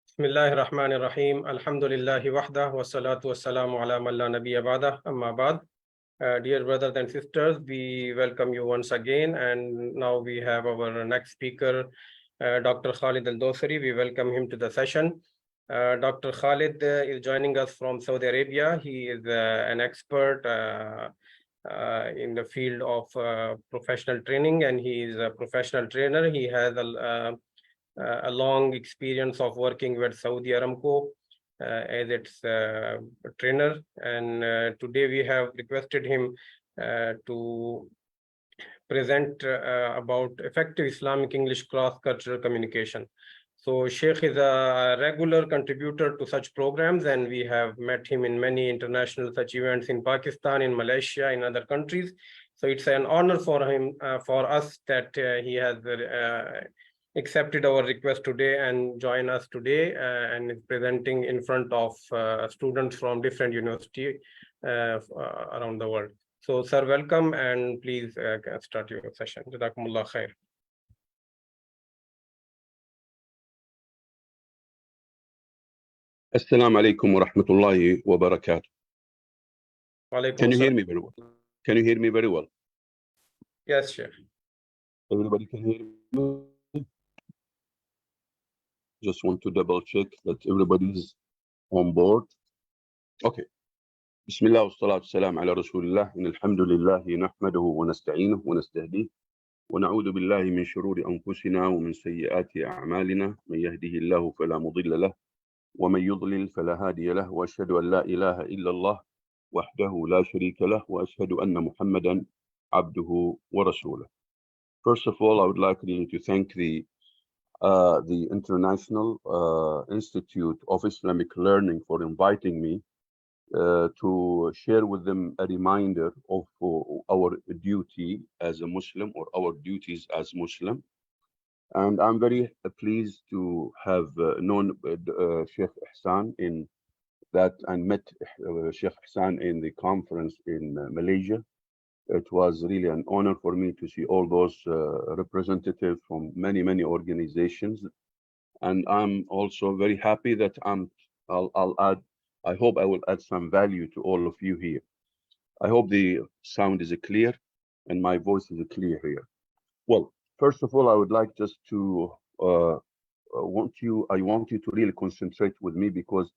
Bismillahir Rahmanir Rahim. Alhamdulillahi wahdah wa salatu wa salamu ala man la nabiyya ba'dah. Amma ba'd. Dear brothers and sisters, we welcome you once again. And now we have our next speaker, Dr. Khalid al-Dossary. We welcome him to the session. Dr. Khalid is joining us from Saudi Arabia. He is an expert in the field of professional training, and he is a professional trainer. He has a long experience of working with Saudi Aramco as its trainer. And today we have requested him to present about effective Islamic English cross-cultural communication. So Sheikh is a regular contributor to such programs, and we have met him in many international such events in Pakistan, in Malaysia, in other countries. So it's an honor for him, for us, that he has accepted our request today and join us today and is presenting in front of students from different universities around the world. So, sir, welcome, and please start your session. Jazakumullah khair. Assalamu alaikum wa rahmatullahi wa barakatuh. Can you hear me very well? Can you hear me very well? Yes, Sheikh. Everybody can hear me? Just want to double check that everybody's on board. Okay. Bismillah wa salatu salam ala rasulillah. In alhamdulillahi nahmaduhu wa nasta'inuhu wa nastahdihi. Wa na'udhu billahi min shururi anfusina wa min sayyiati a'malina. Man yahdihillahu fala mudilla lah. ومن يضلل فلا هادي له وأشهد أن لا إله إلا الله وحده لا شريك له وأشهد أن محمدا عبده ورسوله. First of all, I would like really to thank the International Institute of Islamic Learning for inviting me to share with them a reminder of our duty as a Muslim, or our duties as Muslim. And I'm very pleased to have known Sheikh Ihsan in that, and met Sheikh Ihsan in the conference in Malaysia. It was really an honor for me to see all those representatives from many, many organizations. And I'm also very happy that I'll add, I hope I will add some value to all of you here. I hope the sound is clear and my voice is clear here. Well, first of all, I would like just to I want you to really concentrate with me, because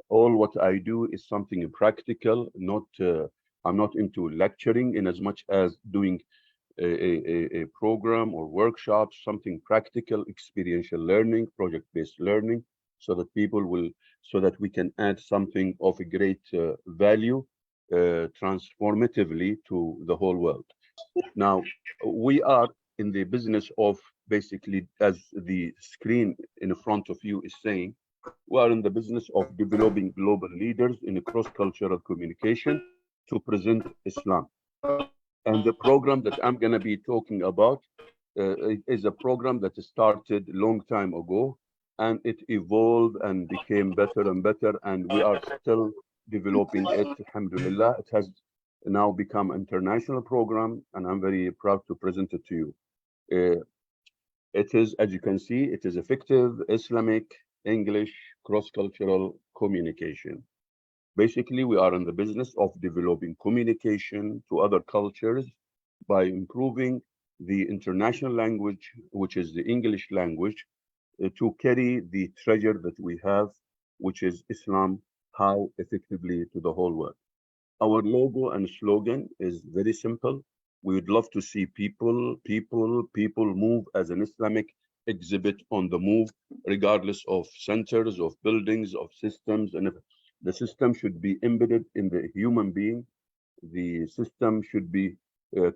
all what I do is something practical. I'm not into lecturing in as much as doing a program or workshop, something practical, experiential learning, project-based learning, so that we can add something of a great value transformatively to the whole world. Now, we are in the business of, basically, as the screen in front of you is saying, we are in the business of developing global leaders in cross-cultural communication to present Islam. And the program that I'm going to be talking about is a program that started a long time ago, and it evolved and became better and better, and we are still developing it, alhamdulillah. It has now become an international program, and I'm very proud to present it to you. It is, as you can see, it is effective Islamic English cross-cultural communication. Basically, we are in the business of developing communication to other cultures by improving the international language, which is the English language, to carry the treasure that we have, which is Islam, how effectively to the whole world. Our logo and slogan is very simple. We would love to see people move as an Islamic exhibit on the move, regardless of centers, of buildings, of systems. And if the system should be embedded in the human being, the system should be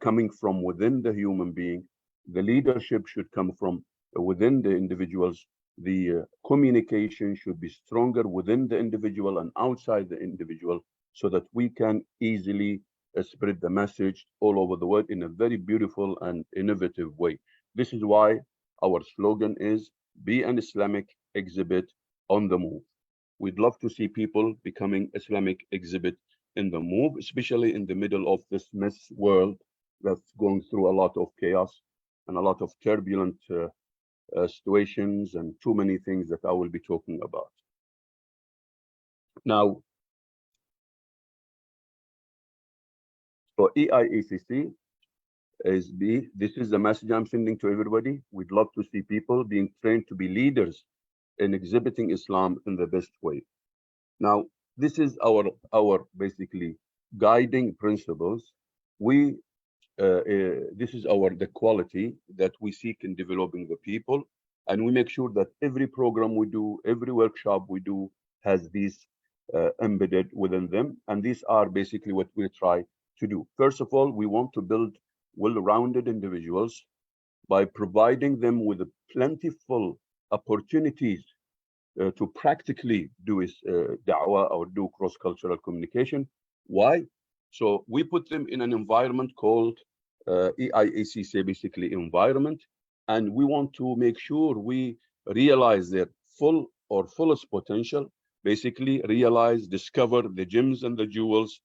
coming from within the human being. The leadership should come from within the individuals. The communication should be stronger within the individual and outside the individual, so that we can easily spread the message all over the world in a very beautiful and innovative way. This is why our slogan is, be an Islamic exhibit on the move. We'd love to see people becoming Islamic exhibit in the move, especially in the middle of this mess world that's going through a lot of chaos. and a lot of turbulent situations and too many things that I will be talking about. Now, for EIECC this is the message I'm sending to everybody. We'd love to see people being trained to be leaders in exhibiting Islam in the best way. Now, this is our basically guiding principles. This is the quality that we seek in developing the people, and we make sure that every program we do, every workshop we do, has these embedded within them, and these are basically what we try to do. First of all, we want to build well-rounded individuals by providing them with plentiful opportunities to practically do da'wah or do cross-cultural communication. Why? So we put them in an environment called EIACC, basically environment, and we want to make sure we realize their fullest potential, basically realize, discover the gems and the jewels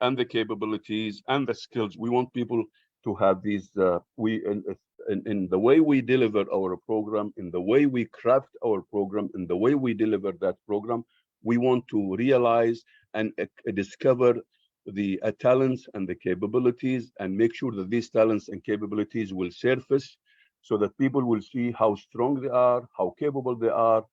and the capabilities and the skills. We want people to have these, in the way we deliver our program, in the way we craft our program, in the way we deliver that program, we want to realize and discover the talents and the capabilities, and make sure that these talents and capabilities will surface so that people will see how strong they are, how capable they are,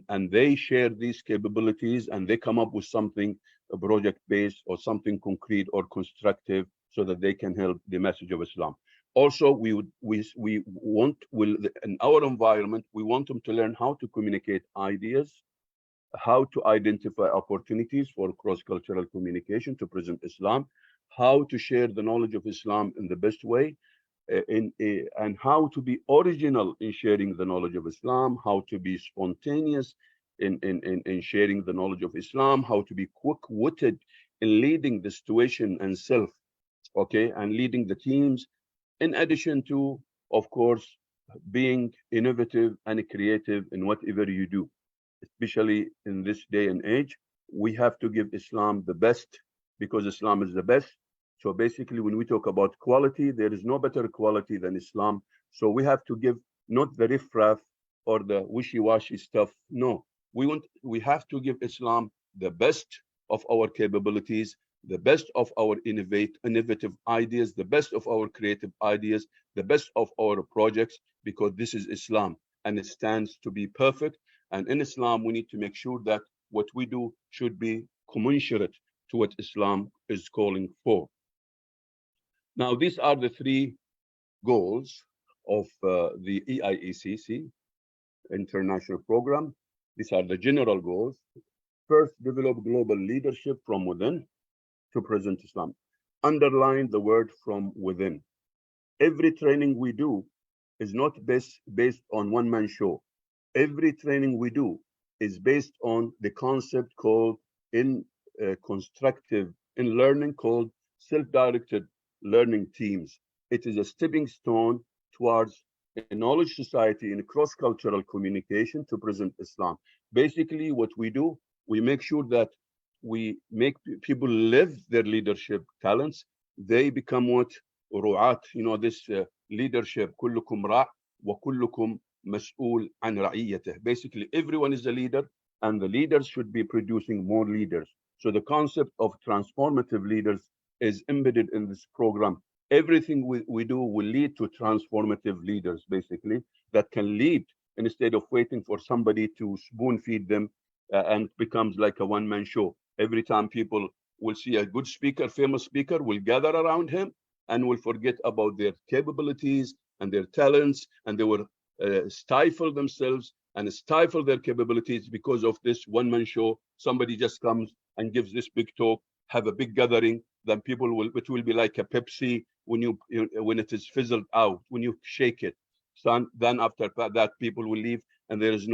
and they share these capabilities and they come up with something project-based or something concrete or constructive so that they can help the message of Islam. Also, in our environment, we want them to learn how to communicate ideas, how to identify opportunities for cross-cultural communication to present Islam, how to share the knowledge of Islam in the best way, and how to be original in sharing the knowledge of Islam, how to be spontaneous in sharing the knowledge of Islam, how to be quick-witted in leading the situation and self, okay, and leading the teams, in addition to, of course, being innovative and creative in whatever you do. Especially in this day and age, we have to give Islam the best because Islam is the best. So basically, when we talk about quality, there is no better quality than Islam. So we have to give not the riffraff or the wishy-washy stuff. No, we have to give Islam the best of our capabilities, the best of our innovative ideas, the best of our creative ideas, the best of our projects, because this is Islam and it stands to be perfect. And in Islam, we need to make sure that what we do should be commensurate to what Islam is calling for. Now, these are the three goals of the EIECC international program. These are the general goals. First, develop global leadership from within to present Islam. Underline the word from within. Every training we do is not based on one-man show. Every training we do is based on the concept called in learning called self-directed learning teams. It is a stepping stone towards a knowledge society in cross-cultural communication to present Islam. Basically, what we do, we make sure that we make people live their leadership talents. They become what? Ru'at, this leadership, kullukum ra' wa kullukum mas'ul an ra'iyatih. Basically, everyone is a leader, and the leaders should be producing more leaders. So the concept of transformative leaders is embedded in this program. Everything we do will lead to transformative leaders, basically, that can lead instead of waiting for somebody to spoon feed them and becomes like a one-man show. Every time people will see a good speaker, famous speaker, will gather around him and will forget about their capabilities and their talents, and they will stifle themselves and stifle their capabilities because of this one-man show. Somebody just comes and gives this big talk, have a big gathering, then it will be like a Pepsi when it is fizzled out, when you shake it. So then after that, people will leave, and there is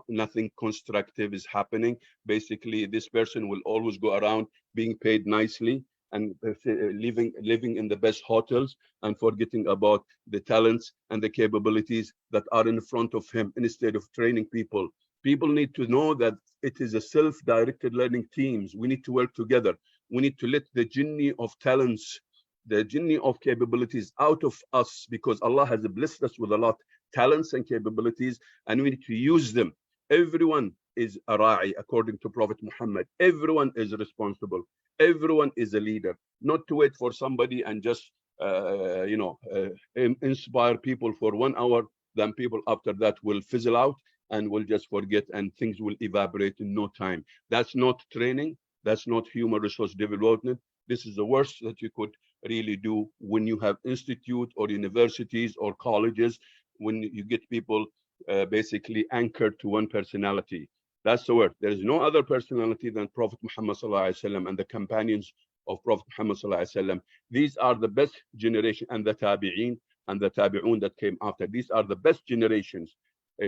nothing constructive is happening. Basically, this person will always go around being paid nicely and living in the best hotels and forgetting about the talents and the capabilities that are in front of him instead of training people. People need to know that it is a self-directed learning teams. We need to work together. We need to let the genie of talents the genie of capabilities out of us, because Allah has blessed us with a lot talents and capabilities, and we need to use them. Everyone is a ra'i, according to Prophet Muhammad. Everyone is responsible. Everyone is a leader. Not to wait for somebody and just inspire people for 1 hour, then people after that will fizzle out and will just forget, and things will evaporate in no time. That's not training. That's not human resource development. This is the worst that you could really do when you have institute or universities or colleges, when you get people basically anchored to one personality. That's the word. There is no other personality than Prophet Muhammad ﷺ and the companions of Prophet Muhammad ﷺ. These are the best generation, and the tabi'een and the tabi'un that came after. These are the best generations.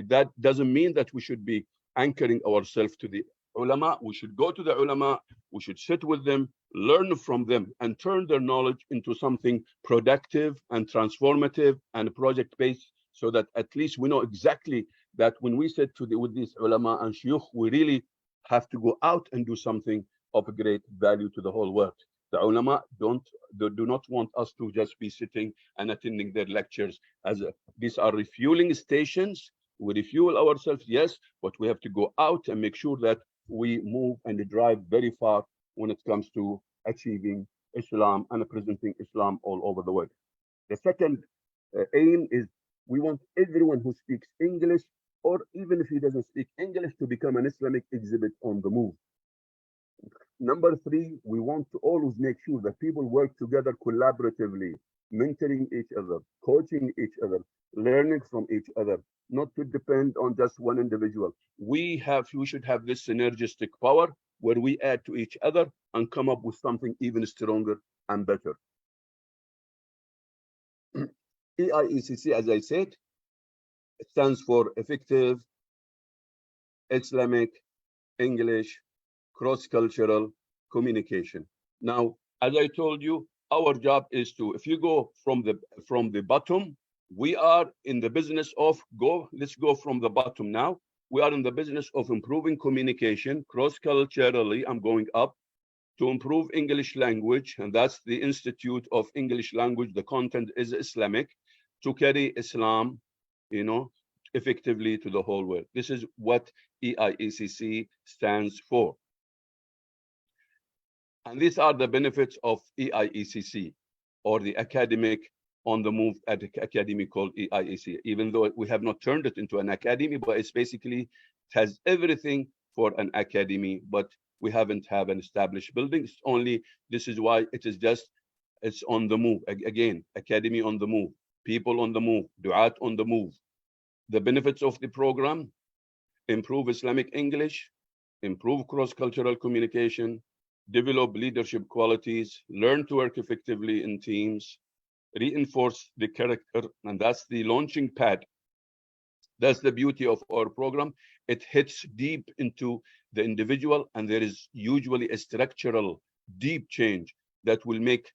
That doesn't mean that we should be anchoring ourselves to the ulama. We should go to the ulama. We should sit with them, learn from them, and turn their knowledge into something productive and transformative and project-based, so that at least we know exactly that when we sit with these ulama and shuyukh, we really have to go out and do something of great value to the whole world. The ulama do not want us to just be sitting and attending their lectures. These are refueling stations. We refuel ourselves, yes, but we have to go out and make sure that we move and drive very far when it comes to achieving Islam and presenting Islam all over the world. The second aim is we want everyone who speaks English, or even if he doesn't speak English, to become an Islamic exhibit on the move. Number 3, we want to always make sure that people work together collaboratively, mentoring each other, coaching each other, learning from each other, not to depend on just one individual. We should have this synergistic power where we add to each other and come up with something even stronger and better. EIECC, as I said, it stands for Effective Islamic English Cross-Cultural Communication. Now, as I told you, our job is to, if you go from the bottom, we are in the business of let's go from the bottom now. We are in the business of improving communication cross-culturally. I'm going up to improve English language, and that's the Institute of English Language. The content is Islamic, to carry Islam, effectively to the whole world. This is what EIECC stands for. And these are the benefits of EIECC, or the academic on the move academy called EIECC, even though we have not turned it into an academy, but it's basically, it has everything for an academy, but we haven't have an established building. This is why it's on the move. Again, academy on the move, people on the move, du'at on the move. The benefits of the program: improve Islamic English, improve cross-cultural communication, develop leadership qualities, learn to work effectively in teams, reinforce the character, and that's the launching pad. That's the beauty of our program. It hits deep into the individual, and there is usually a structural, deep change that will make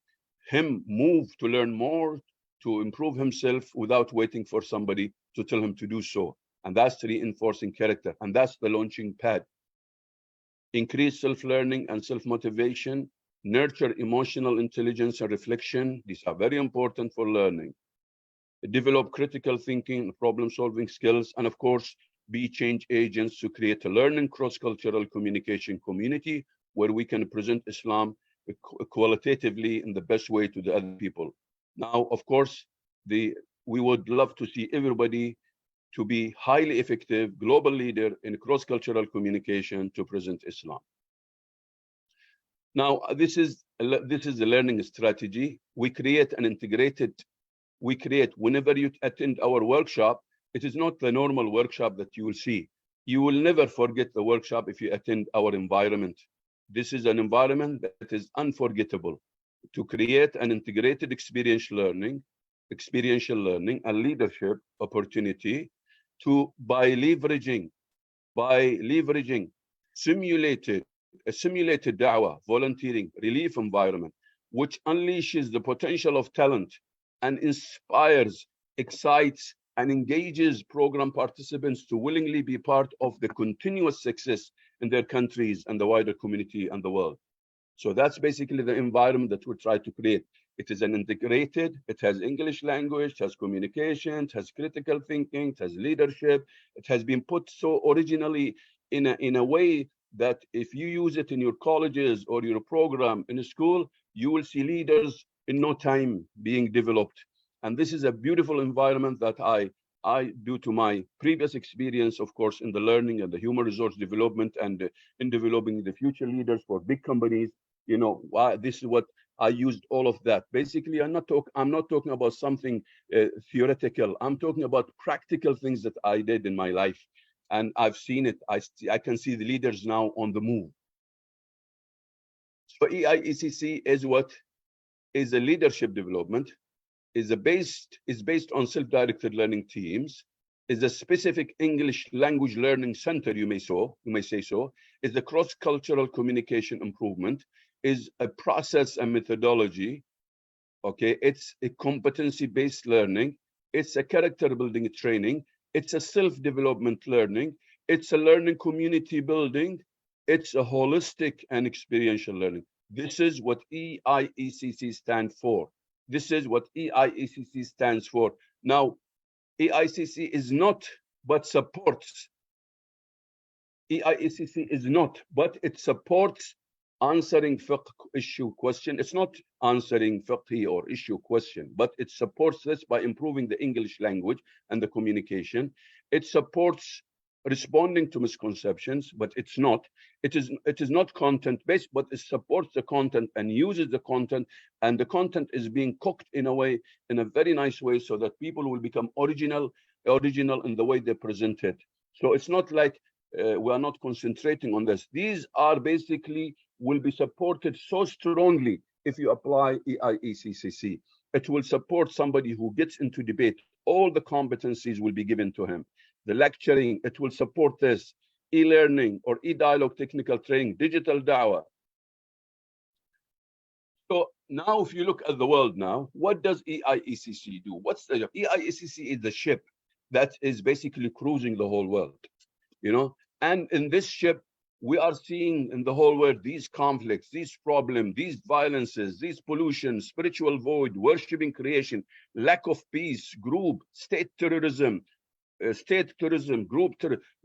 him move to learn more, to improve himself without waiting for somebody to tell him to do so. And that's reinforcing character, and that's the launching pad. Increase self-learning and self-motivation, nurture emotional intelligence and reflection. These are very important for learning. Develop critical thinking and problem-solving skills, and of course, be change agents to create a learning cross-cultural communication community where we can present Islam qualitatively in the best way to the other people. Now, of course, we would love to see everybody to be highly effective global leader in cross-cultural communication to present Islam. Now, this is a learning strategy. We create whenever you attend our workshop, it is not the normal workshop that you will see. You will never forget the workshop if you attend our environment. This is an environment that is unforgettable to create an integrated experiential learning and leadership opportunity by leveraging a simulated da'wah, volunteering, relief environment, which unleashes the potential of talent and inspires, excites, and engages program participants to willingly be part of the continuous success in their countries and the wider community and the world. So that's basically the environment that we try to create. It is an integrated, it has English language, it has communication, it has critical thinking, it has leadership. It has been put so originally in a way that if you use it in your colleges or your program in a school, you will see leaders in no time being developed. And this is a beautiful environment that due to my previous experience, of course, in the learning and the human resource development and in developing the future leaders for big companies, this is what I used all of that. Basically, I'm not talking about something theoretical. I'm talking about practical things that I did in my life, and I've seen it. I can see the leaders now on the move. So EIECC is what is a leadership development, is based on self-directed learning teams, is a specific English language learning center, you may say so, is the cross-cultural communication improvement, is a process and methodology. Okay, it's a competency-based learning, it's a character building training, it's a self-development learning, it's a learning community building, it's a holistic and experiential learning. This is what EIECC stands for. This is what EIECC stands for. Now, EICC is not, but supports. EIECC is not, but it supports answering fiqh issue question. It's not answering fiqh or issue question, but it supports this by improving the English language and the communication. It supports responding to misconceptions, but it's not. It is not content-based, but it supports the content and uses the content, and the content is being cooked in a very nice way, so that people will become original in the way they present it. So it's not like we are not concentrating on this. These are basically will be supported so strongly if you apply EIECC. It will support somebody who gets into debate. All the competencies will be given to him. The lecturing, it will support this. E-learning or e-dialogue technical training, digital da'wah. So now if you look at the world now, what does EIECC do? What's the EIECC is the ship that is basically cruising the whole world, and in this ship, we are seeing in the whole world these conflicts, these problems, these violences, these pollution, spiritual void, worshipping creation, lack of peace, group, state terrorism,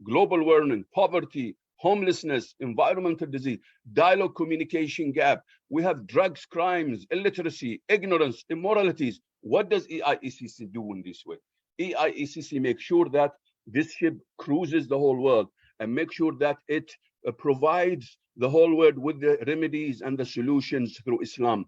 global warming, poverty, homelessness, environmental disease, dialogue communication gap. We have drugs, crimes, illiteracy, ignorance, immoralities. What does EIECC do in this way? EIECC makes sure that this ship cruises the whole world and make sure that it provides the whole world with the remedies and the solutions through Islam.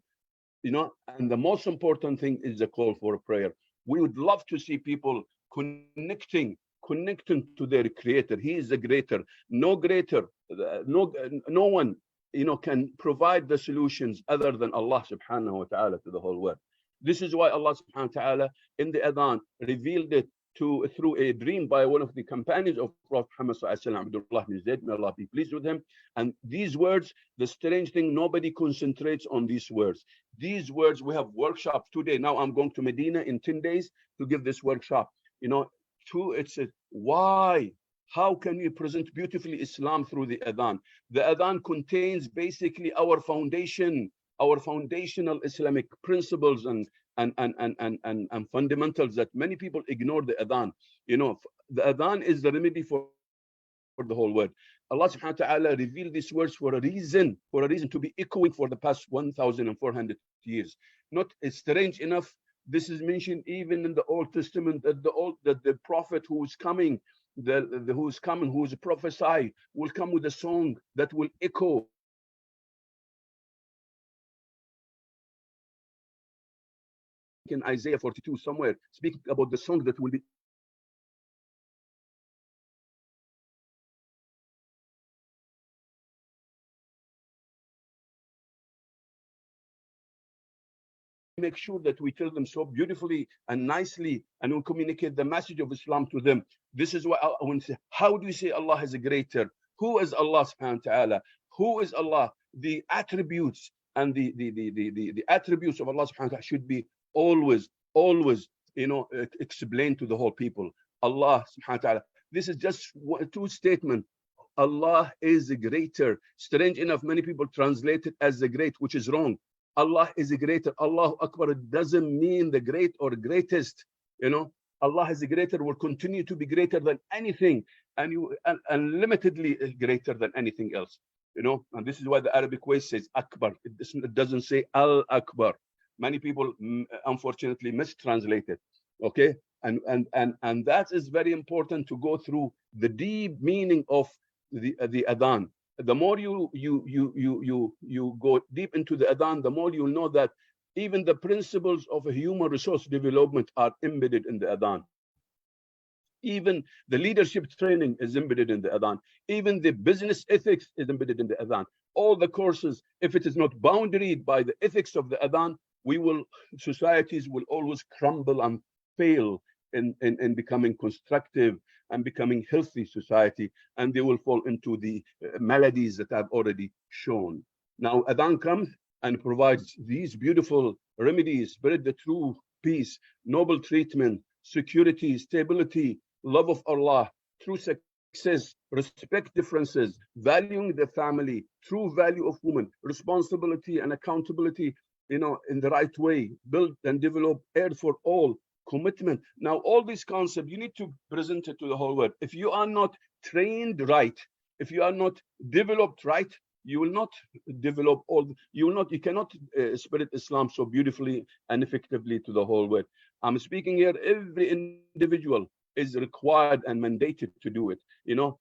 And the most important thing is the call for prayer. We would love to see people connecting to their creator. He is the greater. No one can provide the solutions other than Allah subhanahu wa ta'ala to the whole world. This is why Allah subhanahu wa ta'ala in the adhan revealed it through a dream by one of the companions of Prophet Muhammad sallallahu alaihi wasallam, Abdullah bin Zayd, may Allah be pleased with him. And these words, the strange thing, nobody concentrates on these words. These words, we have workshops today. Now I'm going to Medina in 10 days to give this workshop. It's why? How can we present beautifully Islam through the adhan? The adhan contains basically our foundation, our foundational Islamic principles and fundamentals that many people ignore the adhan. The adhan is the remedy for the whole world. Allah subhanahu wa ta'ala revealed these words for a reason to be echoing for the past 1,400 years. Not strange enough, this is mentioned even in the Old Testament that the prophet who is coming, who is prophesied, will come with a song that will echo in Isaiah 42 somewhere, speaking about the song that will be make sure that we tell them so beautifully and nicely, and we'll communicate the message of Islam to them. This is why I want to say, how do we say Allah is a greater? Who is Allah subhanahu wa ta'ala? Who is Allah? The attributes and the attributes of Allah subhanahu wa ta'ala should be always explained to the whole people. Allah subhanahu wa ta'ala. This is just two statements. Allah is greater. Strange enough, many people translate it as the great, which is wrong. Allah is greater. Allahu Akbar, it doesn't mean the great or greatest. You know, Allah is greater, will continue to be greater than anything, and unlimitedly greater than anything else. You know, and this is why the Arabic way says Akbar. It doesn't say Al Akbar. Many people, unfortunately, mistranslate it. Okay, and that is very important to go through the deep meaning of the adhan. The more you go deep into the adhan, the more you'll know that even the principles of a human resource development are embedded in the adhan. Even the leadership training is embedded in the adhan. Even the business ethics is embedded in the adhan. All the courses, if it is not boundaried by the ethics of the adhan, societies will always crumble and fail in becoming constructive and becoming healthy society, and they will fall into the maladies that I've already shown. Now, adhan comes and provides these beautiful remedies: spread the true peace, noble treatment, security, stability, love of Allah, true success, respect differences, valuing the family, true value of woman, responsibility and accountability, you know, in the right way, build and develop air for all, commitment. Now, all these concepts, you need to present it to the whole world. If you are not trained right, if you are not developed right, you will not develop you cannot spread Islam so beautifully and effectively to the whole world. I'm speaking here, every individual is required and mandated to do it. You know,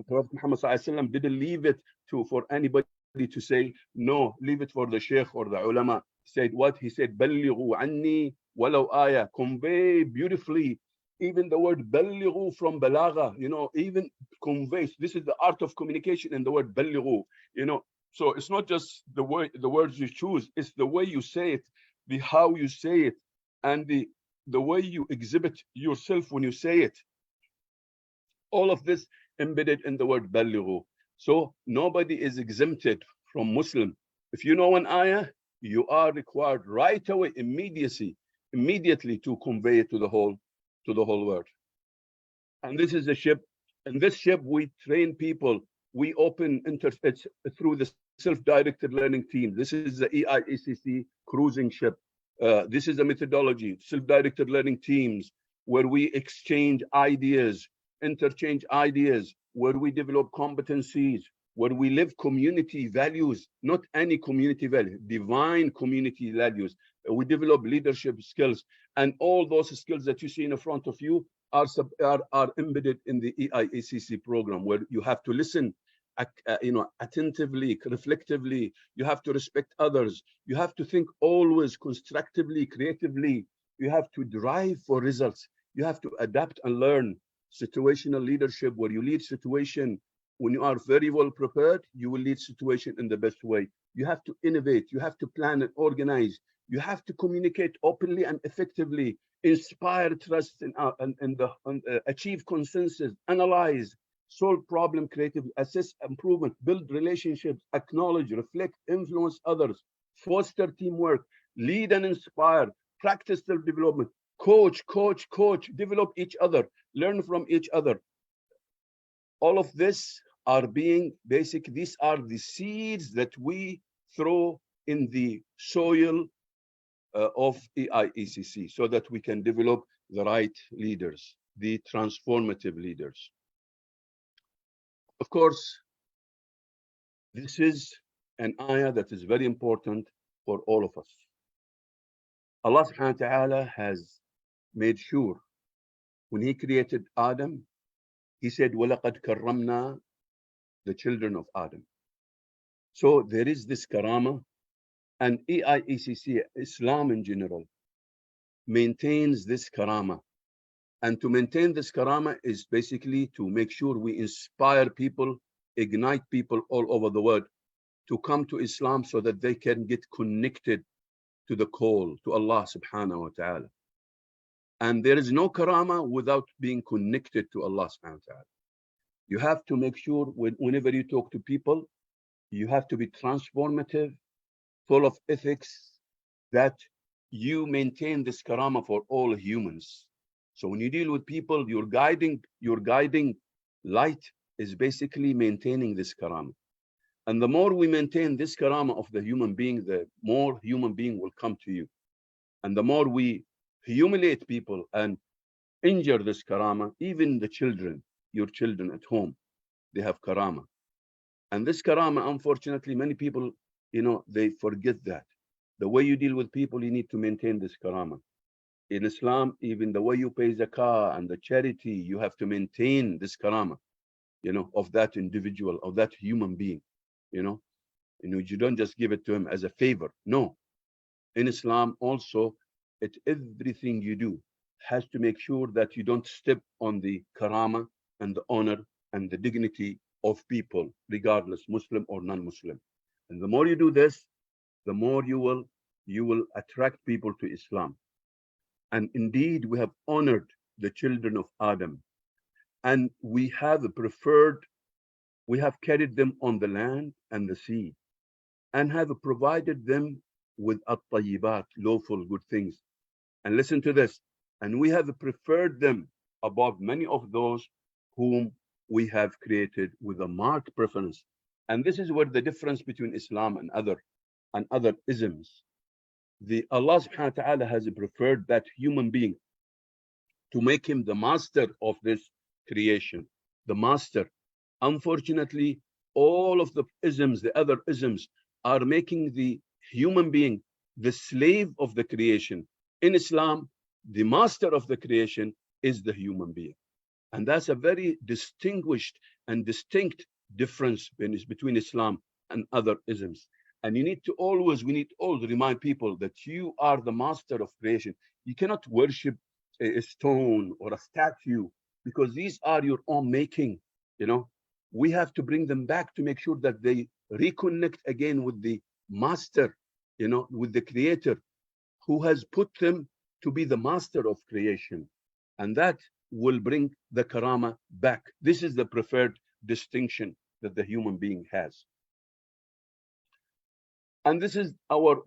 Prophet Muhammad ﷺ didn't leave it for anybody to say, no, leave it for the sheikh or the ulama. He said what? He said, بَلِّغُوا عَنِّي وَلَوْ آيَةً. Convey beautifully. Even the word بَلِّغُوا from balagha, you know, even conveys. This is the art of communication in the word بَلِّغُوا, you know. So it's not just the words you choose, it's the way you say it, the how you say it, and the way you exhibit yourself when you say it. All of this embedded in the word بَلِّغُوا. So nobody is exempted from Muslim. If you know an ayah, you are required right away, immediately to convey it to the whole world. And this is the ship. In this ship, we train people. We open it's through the self-directed learning team. This is the EIECC cruising ship. This is the methodology, self-directed learning teams, where we exchange ideas, interchange ideas, where we develop competencies, where we live community values, not any community value, divine community values. We develop leadership skills, and all those skills that you see in front of you are embedded in the EIECC program, where you have to listen, attentively, reflectively. You have to respect others. You have to think always constructively, creatively. You have to drive for results. You have to adapt and learn. Situational leadership, where you lead situation. When you are very well prepared, you will lead situation in the best way. You have to innovate. You have to plan and organize. You have to communicate openly and effectively, inspire trust and achieve consensus, analyze, solve problem creatively, assess improvement, build relationships, acknowledge, reflect, influence others, foster teamwork, lead and inspire, practice self-development, coach, develop each other, learn from each other. All of this are being basic. These are the seeds that we throw in the soil of EIECC, so that we can develop the right leaders, the transformative leaders. Of course, this is an ayah that is very important for all of us. Allah subhanahu wa ta'ala has made sure, when He created Adam, He said, وَلَقَدْ كَرَّمْنَا the children of Adam. So there is this karama, and EIECC, Islam in general, maintains this karama. And to maintain this karama is basically to make sure we inspire people, ignite people all over the world to come to Islam, so that they can get connected to the call to Allah subhanahu wa ta'ala. And there is no karama without being connected to Allah subhanahu wa ta'ala. You have to make sure whenever you talk to people, you have to be transformative, full of ethics, that you maintain this karama for all humans. So when you deal with people, your guiding light is basically maintaining this karama. And the more we maintain this karama of the human being, the more human being will come to you. And the more we humiliate people and injure this karama, even the children, your children at home, they have karama. And this karama, unfortunately, many people, they forget that. The way you deal with people, you need to maintain this karama. In Islam, even the way you pay zakah and the charity, you have to maintain this karama, of that individual, of that human being, you don't just give it to him as a favor. No. In Islam also, everything you do has to make sure that you don't step on the karama and the honor and the dignity of people, regardless Muslim or non-Muslim. And the more you do this, the more you will attract people to Islam. And indeed, we have honored the children of Adam, and we have carried them on the land and the sea, and have provided them with at-tayyibat, lawful good things. And listen to this, and we have preferred them above many of those whom we have created with a marked preference. And this is where the difference between Islam and other isms. Allah subhanahu wa ta'ala has preferred that human being to make him the master of this creation, the master. Unfortunately, all of the isms, the other isms, are making the human being the slave of the creation. In Islam, the master of the creation is the human being. And that's a very distinguished and distinct difference between Islam and other isms. And we need to always remind people that you are the master of creation. You cannot worship a stone or a statue, because these are your own making. We have to bring them back to make sure that they reconnect again with the master, with the creator, who has put them to be the master of creation. And that will bring the karama back. This is the preferred distinction that the human being has. And this is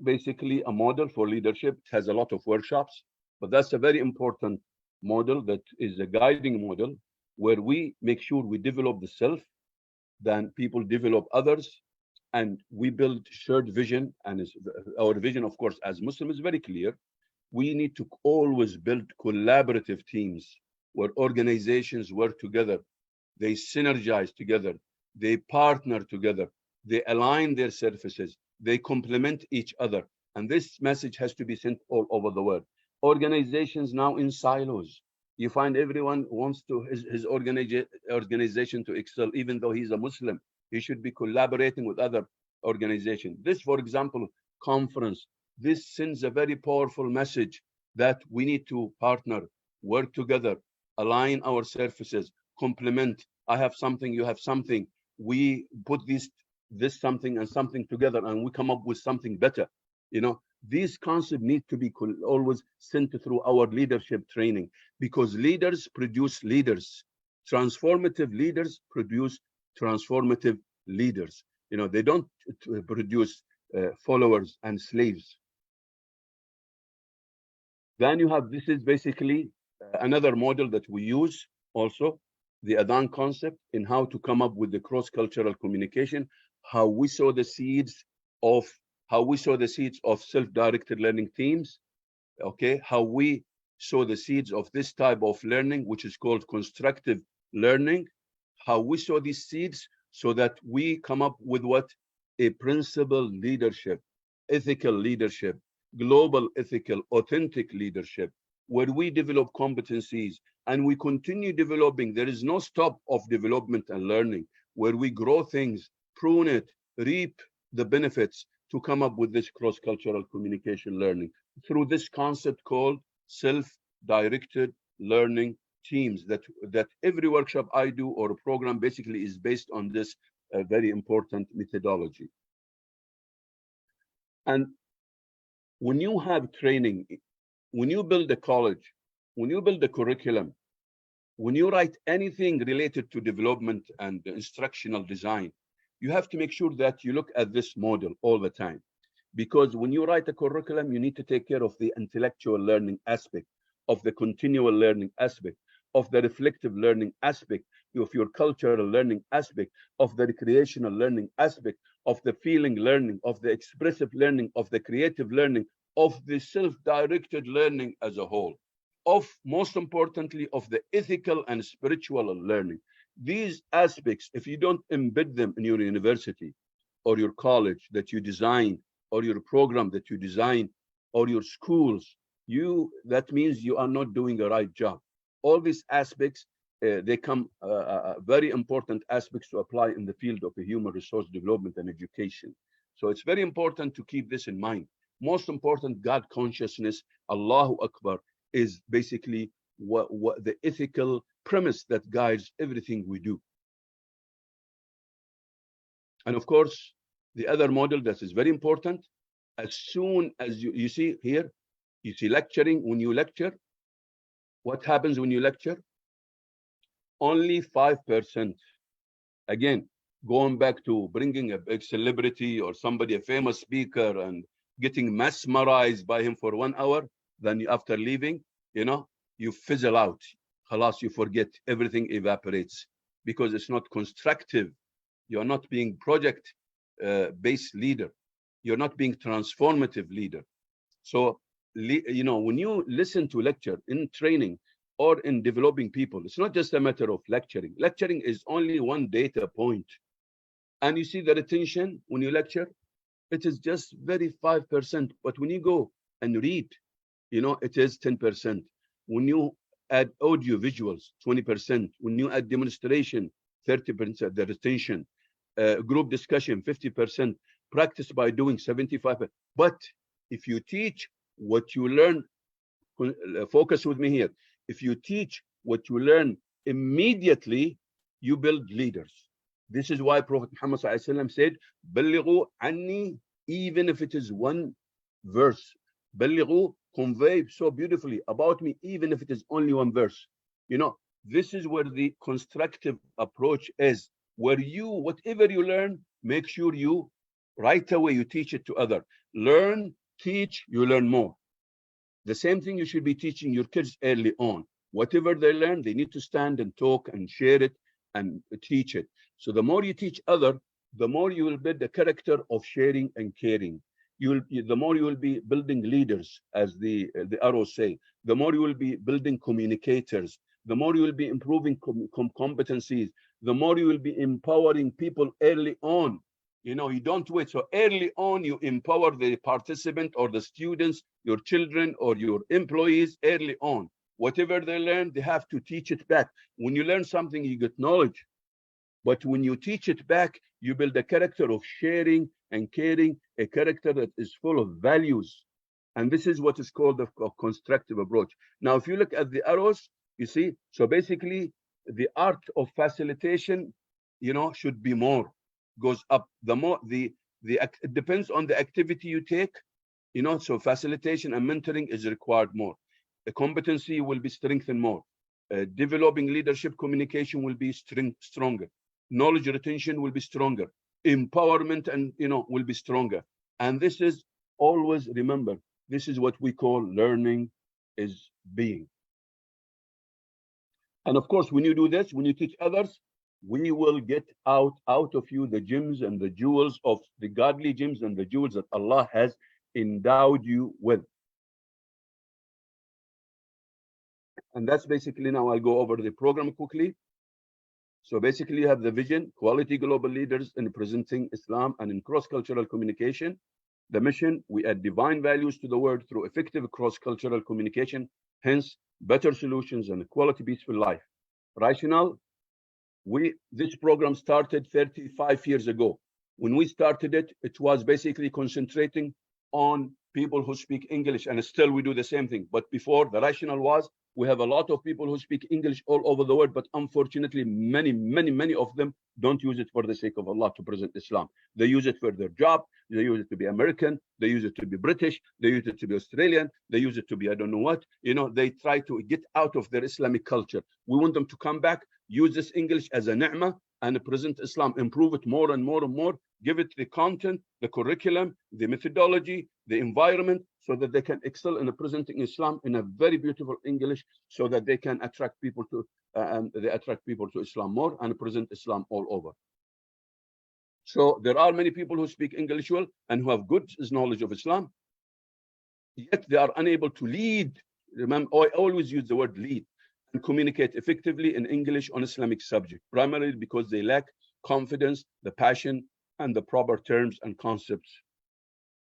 basically a model for leadership. It has a lot of workshops, but that's a very important model that is a guiding model where we make sure we develop the self, then people develop others, and we build shared vision. And our vision, of course, as Muslims is very clear. We need to always build collaborative teams where organizations work together, they synergize together, they partner together, they align their services, they complement each other. And this message has to be sent all over the world. Organizations now in silos. You find everyone wants his organization to excel, even though he's a Muslim. He should be collaborating with other organizations. This, for example, conference, this sends a very powerful message that we need to partner, work together, align our services, complement. I have something, you have something. We put this something and something together, and we come up with something better. These concepts need to be always sent through our leadership training, because leaders produce leaders. Transformative leaders produce transformative leaders. They don't produce followers and slaves. Then you have, this is basically another model that we use also, the Adhan concept, in how to come up with the cross-cultural communication, how we sow the seeds of self-directed learning teams, okay? How we sow the seeds of this type of learning, which is called constructive learning, how we sow these seeds so that we come up with what? A principled leadership, ethical leadership, global ethical, authentic leadership, where we develop competencies and we continue developing. There is no stop of development and learning, where we grow things, prune it, reap the benefits to come up with this cross-cultural communication learning through this concept called self-directed learning teams, that every workshop I do or a program basically is based on this very important methodology. And when you have training, when you build a college, when you build a curriculum, when you write anything related to development and instructional design, you have to make sure that you look at this model all the time. Because when you write a curriculum, you need to take care of the intellectual learning aspect, of the continual learning aspect, of the reflective learning aspect, of your cultural learning aspect, of the recreational learning aspect, of the feeling learning, of the expressive learning, of the creative learning, of the self-directed learning as a whole, of, most importantly, of the ethical and spiritual learning. These aspects, if you don't embed them in your university or your college that you design, or your program that you design, or your schools, that means you are not doing a right job. All these aspects, they come very important aspects to apply in the field of the human resource development and education. So it's very important to keep this in mind. Most important, God consciousness, Allahu Akbar, is basically what the ethical premise that guides everything we do. And of course, the other model that is very important, as soon as you see here, you see lecturing. When you lecture, what happens when you lecture? Only 5%. Again, going back to bringing a big celebrity or somebody, a famous speaker, and getting mesmerized by him for 1 hour, then after leaving, you fizzle out. Khalas, you forget, everything evaporates because it's not constructive. You're not being project-based leader. You're not being transformative leader. So, when you listen to lecture in training or in developing people, it's not just a matter of lecturing. Lecturing is only one data point. And you see the retention when you lecture, it is just very 5%. But when you go and read, it is 10%. When you add audio visuals, 20%. When you add demonstration, 30%, the retention. Group discussion, 50%. Practice by doing, 75%. But if you teach what you learn, focus with me here. If you teach what you learn immediately, you build leaders. This is why Prophet Muhammad ﷺ said, "Ballighu anni," even if it is one verse. Ballighu, convey so beautifully about me, even if it is only one verse. This is where the constructive approach is, where whatever you learn, make sure you right away you teach it to others. Learn, teach, you learn more. The same thing you should be teaching your kids early on. Whatever they learn, they need to stand and talk and share it and teach it. So the more you teach others, the more you will build the character of sharing and caring. The more you will be building leaders, as the arrows say. The more you will be building communicators. The more you will be improving competencies. The more you will be empowering people early on. You don't wait. So early on, you empower the participant or the students, your children or your employees early on. Whatever they learn, they have to teach it back. When you learn something, you get knowledge. But when you teach it back, you build a character of sharing and caring, a character that is full of values. And this is what is called a constructive approach. Now, if you look at the arrows, you see, so basically the art of facilitation, should be more, goes up. The more, it depends on the activity you take, so facilitation and mentoring is required more. The competency will be strengthened more. Developing leadership communication will be stronger. Knowledge retention will be stronger. Empowerment and will be stronger. And this is always, remember, this is what we call learning is being. And of course, when you do this, when you teach others, we will get out of you the gems and the jewels of the godly gems and the jewels that Allah has endowed you with. And that's basically, now I'll go over the program quickly. So basically you have the vision, quality global leaders in presenting Islam and in cross-cultural communication. The mission, we add divine values to the world through effective cross-cultural communication, hence better solutions and a quality peaceful life. Rationale, this program started 35 years ago. When we started it, it was basically concentrating on people who speak English, and still we do the same thing. But before, the rationale was, we have a lot of people who speak English all over the world, but unfortunately, many of them don't use it for the sake of Allah to present Islam. They use it for their job. They use it to be American. They use it to be British. They use it to be Australian. They use it to be I don't know what. They try to get out of their Islamic culture. We want them to come back, use this English as a ni'mah, and present Islam, improve it more and more and more, give it the content, the curriculum, the methodology, the environment, so that they can excel in presenting Islam in a very beautiful English, so that they can attract people to and they attract people to Islam more and present Islam all over. So there are many people who speak English well and who have good knowledge of Islam, yet they are unable to lead. Remember, I always use the word lead and communicate effectively in English on Islamic subject, primarily because they lack confidence, the passion, and the proper terms and concepts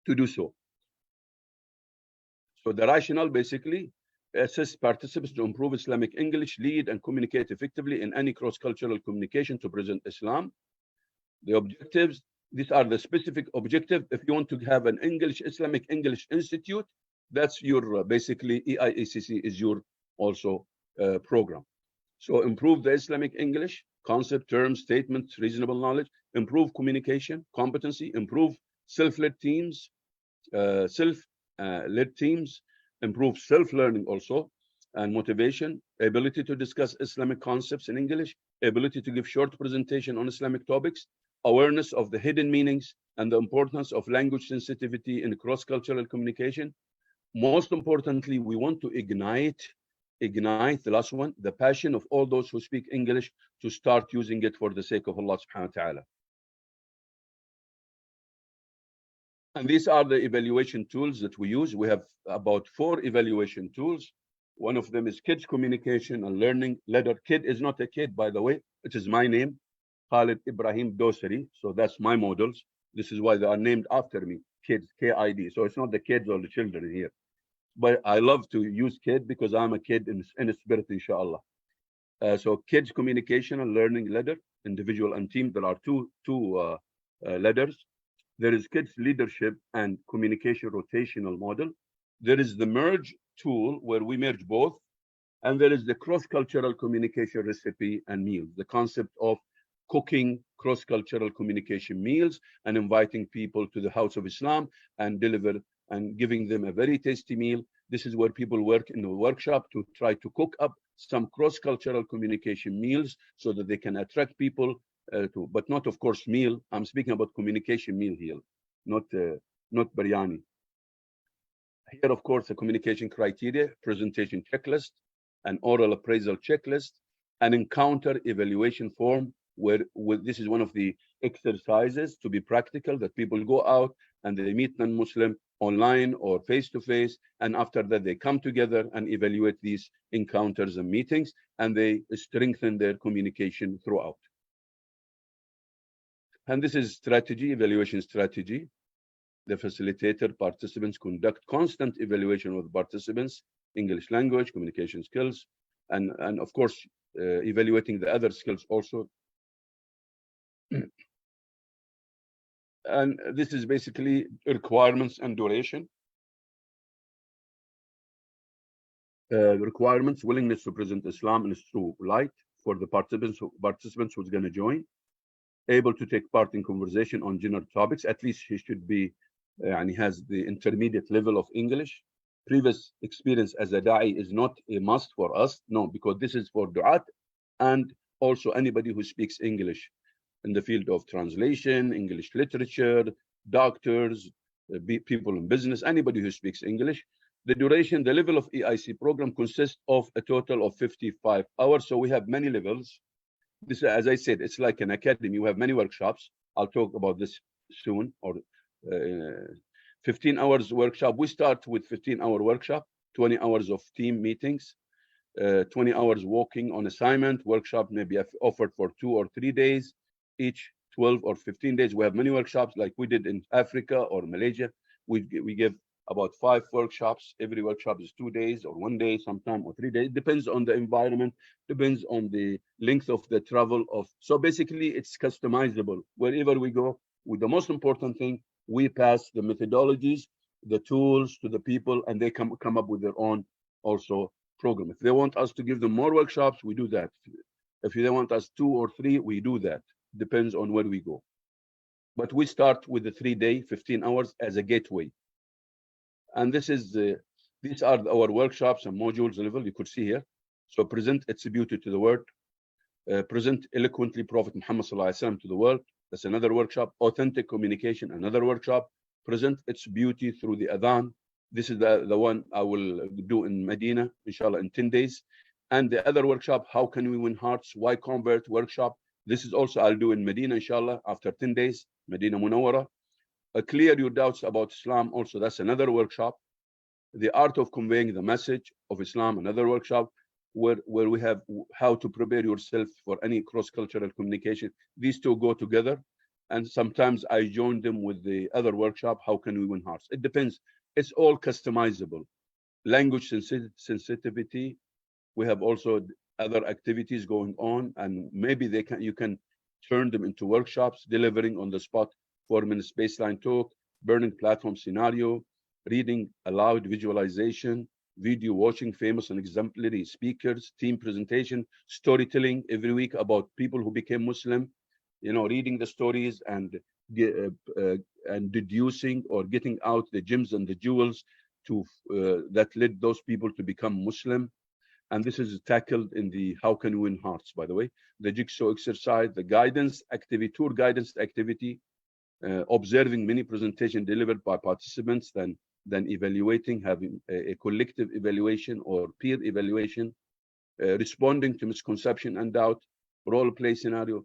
to do so. So the rationale basically assists participants to improve Islamic English, lead and communicate effectively in any cross-cultural communication to present Islam. The objectives, these are the specific objective. If you want to have an Islamic English Institute, that's your basically EIACC is your also program. So improve the Islamic English, concept, terms, statements, reasonable knowledge, improve communication, competency, improve self-led teams, led teams, improve self-learning also, and motivation, ability to discuss Islamic concepts in English, ability to give short presentation on Islamic topics, awareness of the hidden meanings and the importance of language sensitivity in cross-cultural communication. Most importantly, we want to ignite the last one, the passion of all those who speak English to start using it for the sake of Allah subhanahu wa ta'ala. And these are the evaluation tools that we use. We have about 4 evaluation tools. One of them is kids communication and learning ladder. Kid is not a kid, by the way. It is my name, Khalid Ibrahim Dossary. So that's my models. This is why they are named after me, kids, KID. So it's not the kids or the children here. But I love to use kid because I'm a kid in spirit, inshallah. So kids communication and learning ladder, individual and team. There are two ladders. There is kids leadership and communication rotational model. There is the merge tool where we merge both. And there is the cross-cultural communication recipe and meals, the concept of cooking cross-cultural communication meals and inviting people to the House of Islam and deliver and giving them a very tasty meal. This is where people work in the workshop to try to cook up some cross-cultural communication meals so that they can attract people but not, of course, meal. I'm speaking about communication meal here, not biryani. Here, of course, the communication criteria, presentation checklist, an oral appraisal checklist, an encounter evaluation form, where this is one of the exercises to be practical, that people go out and they meet non-Muslim online or face-to-face, and after that they come together and evaluate these encounters and meetings, and they strengthen their communication throughout. And this is strategy, evaluation strategy. The facilitator participants conduct constant evaluation of participants, English language, communication skills, and of course, evaluating the other skills also. And this is basically requirements and duration. Requirements, willingness to present Islam in its true light for the participants who's going to join. Able to take part in conversation on general topics. At least he should be, and he has the intermediate level of English. Previous experience as a da'i is not a must for us, no, because this is for du'at and also anybody who speaks English in the field of translation, English literature, doctors, people in business, anybody who speaks English. The duration, the level of EIC program consists of a total of 55 hours. So we have many levels. This, as I said, it's like an academy. You have many workshops. I'll talk about this soon. Or 15 hours workshop. We start with 15-hour workshop, 20 hours of team meetings, 20 hours walking on assignment. Workshop may be offered for 2 or 3 days, each 12 or 15 days. We have many workshops like we did in Africa or Malaysia. We give about 5 workshops. Every workshop is 2 days or 1 day, sometime or 3 days. It depends on the environment, depends on the length of the travel of. So basically it's customizable wherever we go. With the most important thing, we pass the methodologies, the tools to the people, and they come up with their own also program. If they want us to give them more workshops, we do that. If they want us 2 or 3, we do that. Depends on where we go. But we start with the 3-day, 15 hours as a gateway. And this is these are our workshops and modules level. You could see here. So present its beauty to the world. Present eloquently Prophet Muhammad ﷺ to the world. That's another workshop. Authentic communication, another workshop. Present its beauty through the adhan. This is the one I will do in Medina, inshallah, in 10 days. And the other workshop, how can we win hearts? Why convert workshop? This is also I'll do in Medina, inshallah, after 10 days, Medina Munawwara. Clear your doubts about Islam. Also, that's another workshop. The art of conveying the message of Islam, another workshop, where we have how to prepare yourself for any cross-cultural communication. These two go together. And sometimes I join them with the other workshop, how can we win hearts? It depends. It's all customizable. Language sensitivity. We have also other activities going on, and maybe you can turn them into workshops, delivering on the spot 4 minutes baseline talk, burning platform scenario, reading aloud visualization, video watching famous and exemplary speakers, team presentation, storytelling every week about people who became Muslim, reading the stories and deducing or getting out the gems and the jewels that led those people to become Muslim. And this is tackled in the How Can We Win Hearts, by the way. The jigsaw exercise, the guidance activity, tour guidance activity, observing many presentations delivered by participants, then evaluating, having a collective evaluation or peer evaluation, responding to misconception and doubt, role play scenario,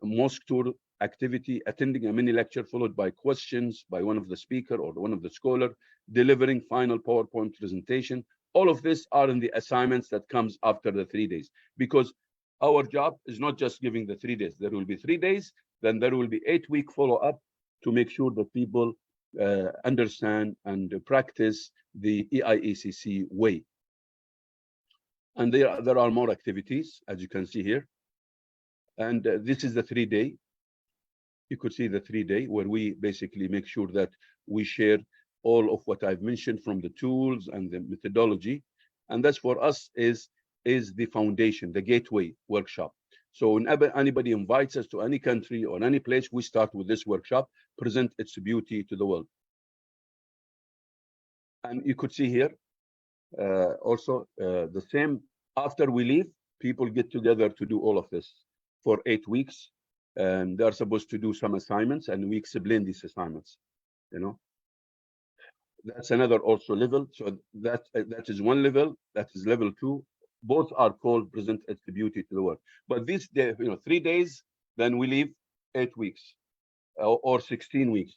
mosque tour activity, attending a mini lecture followed by questions by one of the speaker or one of the scholar, delivering final PowerPoint presentation. All of this are in the assignments that comes after the 3 days, because our job is not just giving the 3 days. There will be 3 days, then there will be 8-week follow-up to make sure that people understand and practice the EIECC way. And there are more activities, as you can see here. And this is the 3-day. You could see the 3-day where we basically make sure that we share all of what I've mentioned from the tools and the methodology. And that's for us is the foundation, the gateway workshop. So whenever anybody invites us to any country or any place, we start with this workshop, present its beauty to the world. And you could see here also the same, after we leave, people get together to do all of this for 8 weeks. And they're supposed to do some assignments, and we explain these assignments, That's another also level. So that is one level. That is level 2. Both are called present its beauty to the world. But this day, 3 days, then we leave 8 weeks or 16 weeks.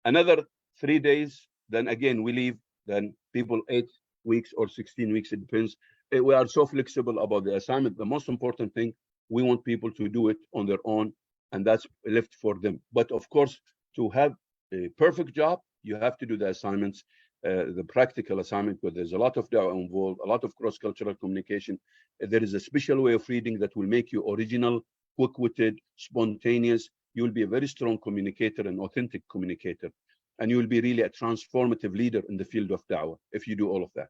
Another 3 days, then again we leave. Then people 8 weeks or 16 weeks. It depends. We are so flexible about the assignment. The most important thing, we want people to do it on their own, and that's left for them. But of course, to have a perfect job, you have to do the assignments, the practical assignment, where there's a lot of da'wah involved, a lot of cross-cultural communication. There is a special way of reading that will make you original, quick-witted, spontaneous. You will be a very strong communicator, an authentic communicator, and you will be really a transformative leader in the field of da'wah if you do all of that.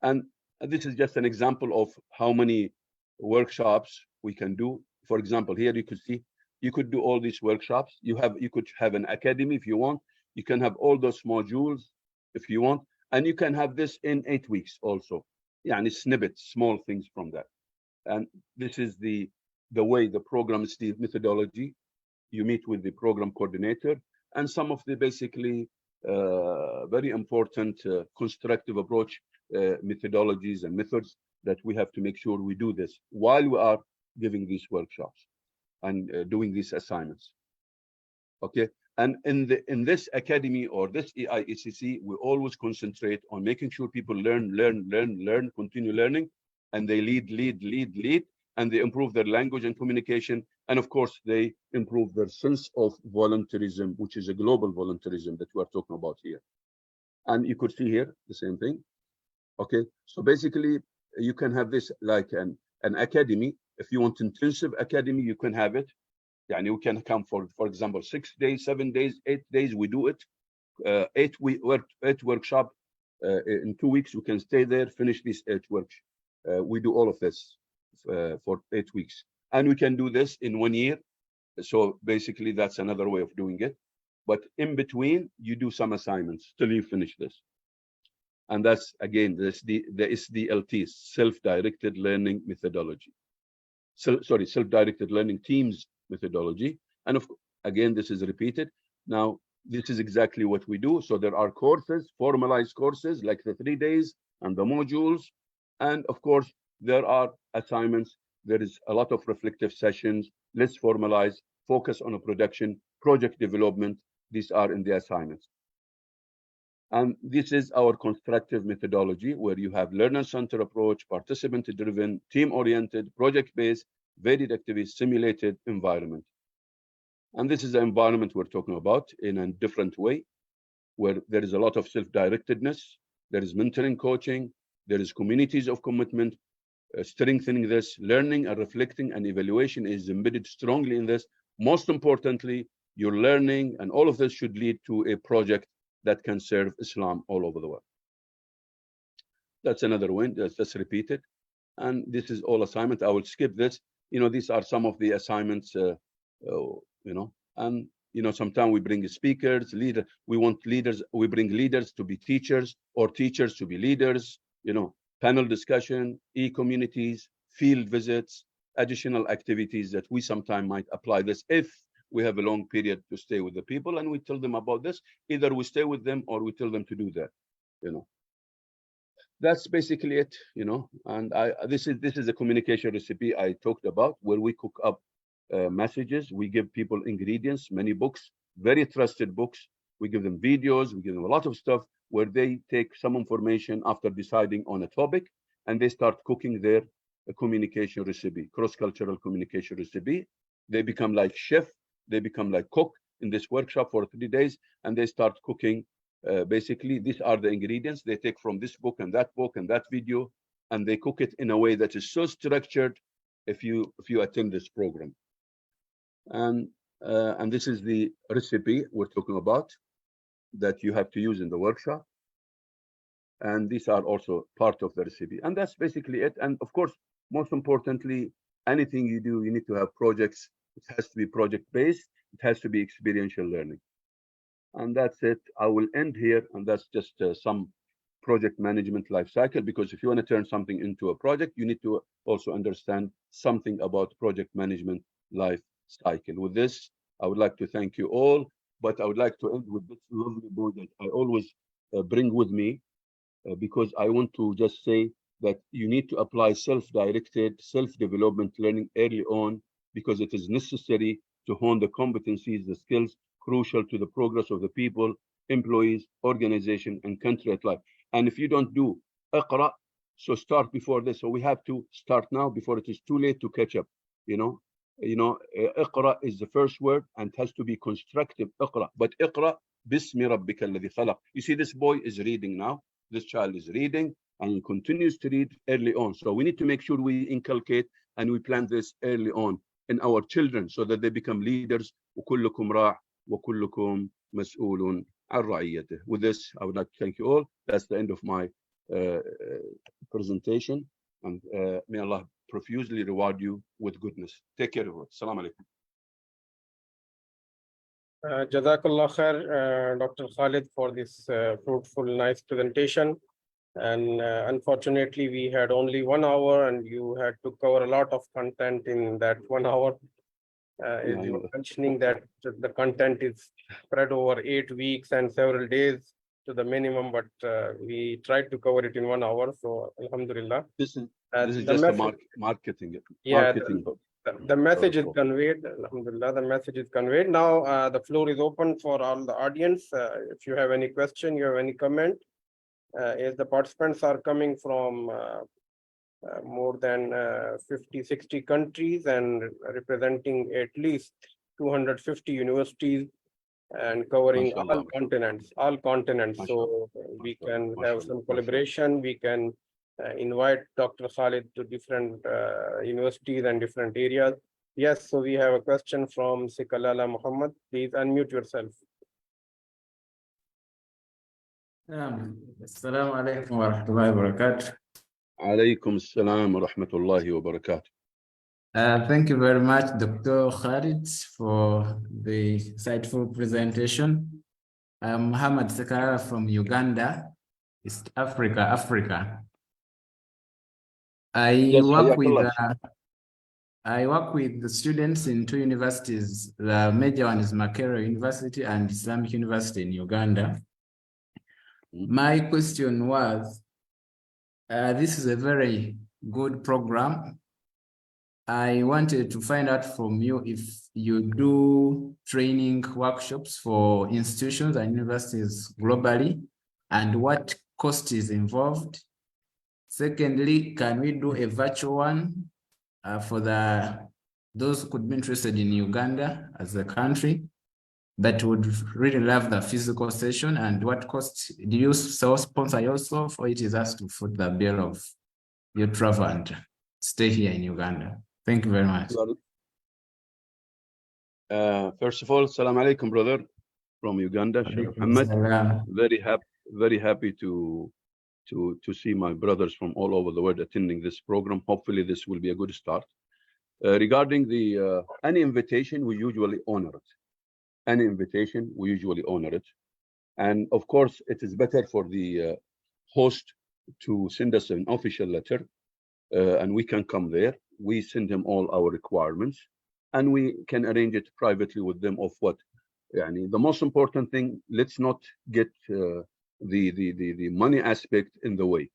And this is just an example of how many workshops we can do. For example, here you could see, you could do all these workshops. You could have an academy if you want. You can have all those modules if you want, and you can have this in 8 weeks also. Yani snippets, small things from that. And this is the way the program is, the methodology. You meet with the program coordinator, and some of the basically very important constructive approach methodologies and methods that we have to make sure we do this while we are giving these workshops and doing these assignments. Okay. And in this academy or this EIECC, we always concentrate on making sure people learn, continue learning, and they lead, and they improve their language and communication. And of course, they improve their sense of volunteerism, which is a global volunteerism that we are talking about here. And you could see here the same thing. Okay, so basically, you can have this like an academy. If you want intensive academy, you can have it. Yani you can come for example, 6 days, 7 days, 8 days. We do it. 8 workshop in 2 weeks. We can stay there, finish this 8 works. We do all of this for 8 weeks, and we can do this in 1 year. So basically, that's another way of doing it. But in between, you do some assignments till you finish this. And that's again the SDLT, self-directed learning methodology. Self-directed learning teams methodology. And again, this is repeated. Now, this is exactly what we do. So there are courses, formalized courses like the 3 days and the modules. And of course, there are assignments. There is a lot of reflective sessions. Let's formalize, focus on a production, project development. These are in the assignments. And this is our constructive methodology, where you have learner-centered approach, participant-driven, team-oriented, project-based, varied activity, simulated environment. And this is the environment we're talking about in a different way, where there is a lot of self-directedness, there is mentoring, coaching, there is communities of commitment, strengthening this, learning and reflecting and evaluation is embedded strongly in this. Most importantly, your learning and all of this should lead to a project that can serve Islam all over the world. That's another one, just repeat it. And this is all assignment. I will skip this. These are some of the assignments, and sometimes we bring speakers, leaders. We want leaders. We bring leaders to be teachers or teachers to be leaders. Panel discussion, e-communities, field visits, additional activities that we sometimes might apply this if we have a long period to stay with the people and we tell them about this. Either we stay with them or we tell them to do that. That's basically it. And this is a communication recipe I talked about, where we cook up messages. We give people ingredients, many books, very trusted books. We give them videos. We give them a lot of stuff where they take some information after deciding on a topic, and they start cooking their communication recipe, cross-cultural communication recipe. They become like chef. They become like cook in this workshop for 3 days, and they start cooking. Basically, these are the ingredients they take from this book and that video, and they cook it in a way that is so structured if you attend this program. And this is the recipe we're talking about that you have to use in the workshop. And these are also part of the recipe. And that's basically it. And of course, most importantly, anything you do, you need to have projects. It has to be project-based. It has to be experiential learning. And that's it. I will end here. And that's just some project management life cycle, because if you want to turn something into a project, you need to also understand something about project management life cycle. With this, I would like to thank you all, but I would like to end with this lovely board that I always bring with me, because I want to just say that you need to apply self-directed, self-development learning early on, because it is necessary to hone the competencies, the skills crucial to the progress of the people, employees, organization, and country at large. And if you don't do Iqra, so start before this. So we have to start now before it is too late to catch up. Iqra is the first word and it has to be constructive. Iqra, but Iqra bismi rabbika alladhi khalaq. You see, this boy is reading now. This child is reading and continues to read early on. So we need to make sure we inculcate and we plant this early on in our children so that they become leaders. وكلكم راع وكلكم مسؤول عن رعيته. With this, I would like to thank you all. That's the end of my presentation. And may Allah profusely reward you with goodness. Take care, everyone. Assalamu alaikum. Jazakallah khair, Dr. Khalid, for this fruitful, nice presentation. And unfortunately, we had only 1 hour and you had to cover a lot of content in that 1 hour. As you were mentioning that the content is spread over 8 weeks and several days to the minimum, but we tried to cover it in 1 hour. So Alhamdulillah. This is just a marketing. Yeah, the message is conveyed. Alhamdulillah, the message is conveyed. Now the floor is open for all the audience. If you have any question, you have any comment, as the participants are coming from more than 50-60 countries and representing at least 250 universities and covering all continents. So we can have some collaboration. We can invite Dr. Khalid to different universities and different areas. Yes, so we have a question from Sikalala Muhammad. Please unmute yourself. Assalamu alaikum wa rahmatullahi wa barakatuh. Alaykum assalam wa rahmatullahi wa barakatuh. Thank you very much, Dr. Khalid, for the insightful presentation. I'm Muhammad Sakara from Uganda, East Africa. I work with I work with the students in two universities. The major one is Makerere University and Islamic University in Uganda. My question was, this is a very good program. I wanted to find out from you if you do training workshops for institutions and universities globally, and what cost is involved. Secondly, can we do a virtual one for those who could be interested in Uganda as a country that would really love the physical session? And what cost do you sponsor yourself, or it is us to foot the bill of your travel and stay here in Uganda? Thank you very much. First of all, salam alaikum, brother, from Uganda, Sheikh Muhammad. Very happy to see my brothers from all over the world attending this program. Hopefully, this will be a good start. Regarding the any invitation, we usually honor it. Any invitation, we usually honor it. And of course, it is better for the host to send us an official letter, and we can come there. We send them all our requirements, and we can arrange it privately with them of what. The most important thing, let's not get the money aspect in the way,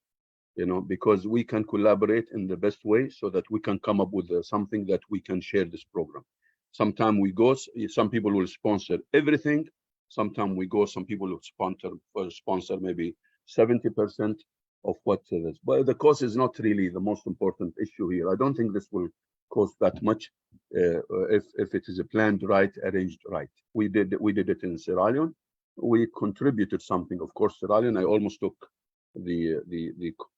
because we can collaborate in the best way so that we can come up with something that we can share this program. Sometime we go, some people will sponsor everything. Sometime we go, some people will sponsor maybe 70% of what it is. But the cost is not really the most important issue here. I don't think this will cost that much if it is planned right, arranged right. We did it in Sierra Leone. We contributed something. Of course, Sierra Leone, I almost took the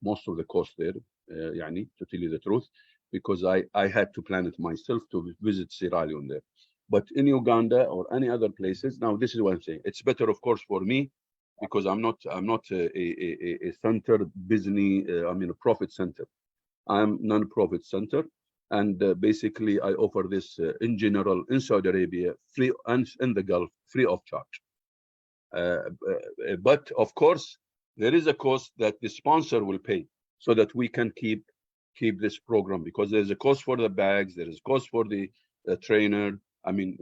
most of the cost there, to tell you the truth, because I had to plan it myself to visit Sierra Leone there. But in Uganda or any other places, now this is what I'm saying. It's better, of course, for me, because I'm not a center business. A profit center. I'm non-profit center, and basically I offer this in general in Saudi Arabia free, and in the Gulf free of charge. But of course, there is a cost that the sponsor will pay so that we can keep this program, because there's a cost for the bags, there is a cost for the trainer,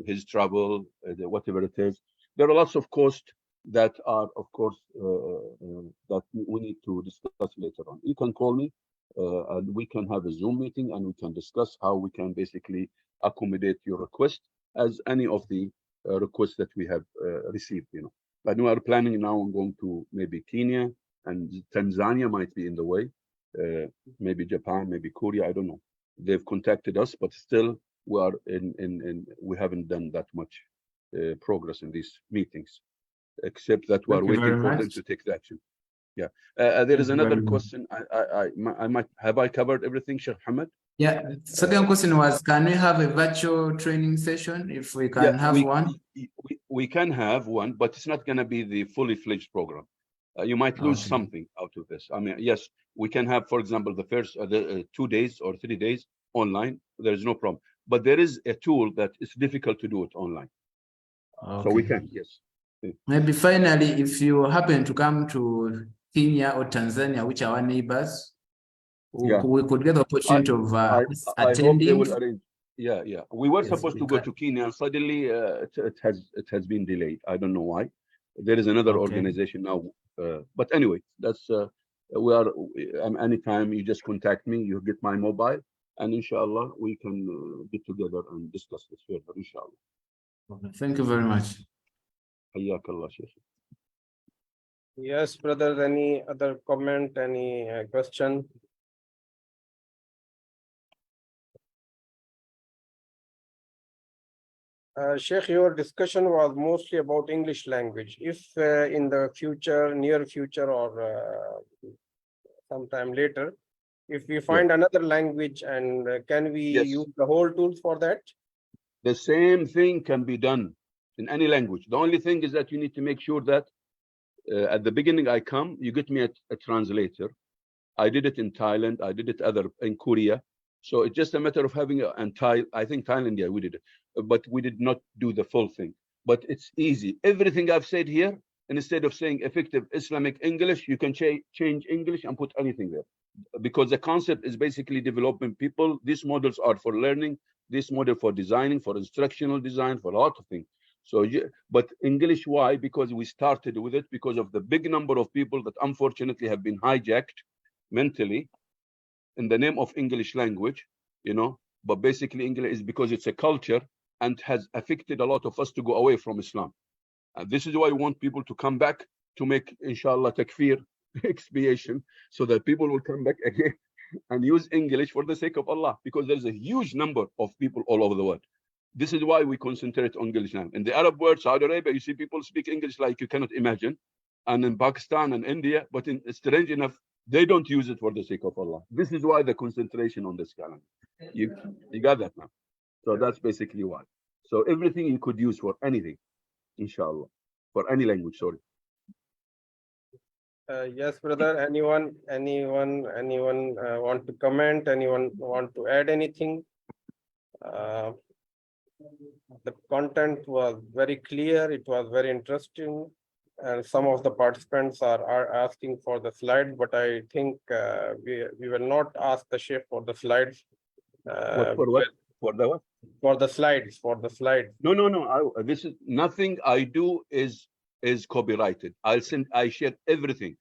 his travel, whatever it is. There are lots of costs that are, of course, that we need to discuss later on. You can call me and we can have a Zoom meeting and we can discuss how we can basically accommodate your request as any of the requests that we have received, But we are planning now on going to maybe Kenya, and Tanzania might be in the way, maybe Japan, maybe Korea, I don't know. They've contacted us, but still we are we haven't done that much progress in these meetings, except that we are waiting for them to take the action. Yeah. There is another question. I might have I covered everything, Sheikh Muhammad? Yeah. Second question was, can we have a virtual training session if we can have one? We can have one, but it's not going to be the fully fledged program. You might lose something out of this. Yes, we can have, for example, the first 2 days or 3 days online. There is no problem. But there is a tool that is difficult to do it online. So we can, yes. Maybe finally, if you happen to come to Kenya or Tanzania, which are our neighbors, we could get the opportunity of attending. I hope they will arrange. Yeah. We were supposed to go to Kenya, and suddenly it has been delayed. I don't know why. There is another organization now, but anyway, that's we are. Anytime you just contact me, you get my mobile, and inshallah we can get together and discuss this further. Inshallah. Thank you very much. Hayyakallah, Sheikh. Yes, brother. Any other comment? Any question? Sheikh, your discussion was mostly about English language. If in the future, near future, or sometime later, if we find another language, and can we use the whole tools for that? The same thing can be done in any language. The only thing is that you need to make sure that at the beginning I come, you get me a translator. I did it in Thailand. I did it in Korea. So it's just a matter of having I think Thailand, we did it, but we did not do the full thing. But it's easy. Everything I've said here, and instead of saying effective Islamic English, you can change English and put anything there. because the concept is basically developing people. These models are for learning, this model for designing, for instructional design, for a lot of things. So, but English, why? Because we started with it because of the big number of people that unfortunately have been hijacked mentally in the name of English language, you know. But basically English is because it's a culture and has affected a lot of us to go away from Islam. And this is why we want people to come back to make, inshallah, takfir, expiation, so that people will come back again and use English for the sake of Allah, because there's a huge number of people all over the world. This is why we concentrate on English now. In the Arab world, Saudi Arabia, you see people speak English like you cannot imagine. And in Pakistan and India, but strange enough, they don't use it for the sake of Allah. This is why the concentration on this calendar. You got that now? So that's basically why. So everything you could use for anything, inshallah, for any language, sorry. Yes, brother. Anyone want to comment? Anyone want to add anything? The content was very clear. It was very interesting. And some of the participants are asking for the slides, but I think we will not ask the Sheikh for the slides. For what? For the what? For the slides. For the slides. No. This is nothing I do is copyrighted. I share everything.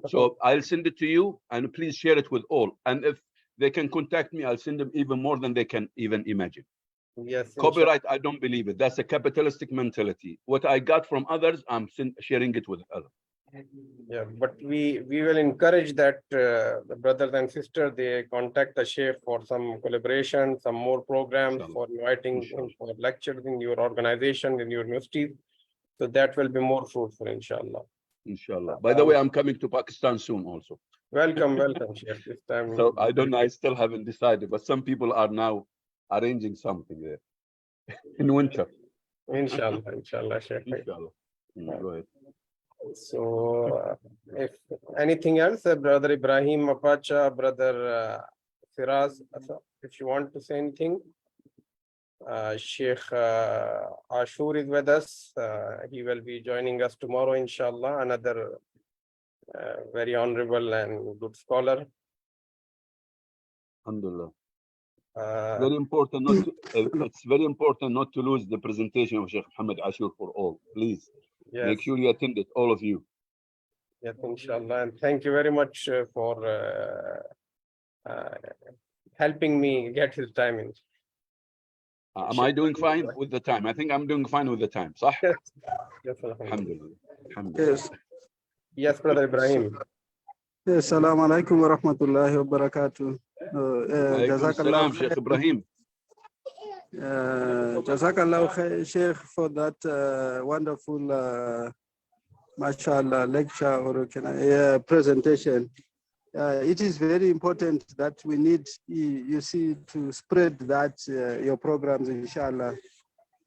So I'll send it to you, and please share it with all. And if they can contact me, I'll send them even more than they can even imagine. Yes. Copyright, I don't believe it. That's a capitalistic mentality. What I got from others, I'm sharing it with others. Yeah, but we will encourage that the brothers and sisters, they contact the Sheikh for some collaboration, some more programs, Inshallah. for inviting him for lectures in your organization, in your university. So that will be more fruitful, inshallah. Inshallah. By the way, I'm coming to Pakistan soon also. Welcome, Sheikh. This time. So I don't know, I still haven't decided, but some people are now arranging something there in winter. Inshallah, Sheikh. Inshallah. Go ahead. So if anything else, Brother Ibrahim Apacha, Brother Firaz, if you want to say anything. Sheikh Ashur is with us. He will be joining us tomorrow, inshallah. Another very honorable and good scholar. Alhamdulillah. Very important not to, it's very important not to lose the presentation of Sheikh Muhammad Ashur for all. Please, yes. Make sure you attend it, all of you. Yes, inshallah. And thank you very much for helping me get his time in. Am I doing fine with the time? I think I'm doing fine with the time. Sah? Yes, Alhamdulillah. Yes. Yes, Brother Ibrahim. Assalamu alaikum wa rahmatullahi wa barakatuh. Jazakallah, Sheikh Ibrahim. Jazakallah khair, Sheikh, for that wonderful, mashallah, lecture or presentation. It is very important that we need, you see, to spread that, your programs, inshallah,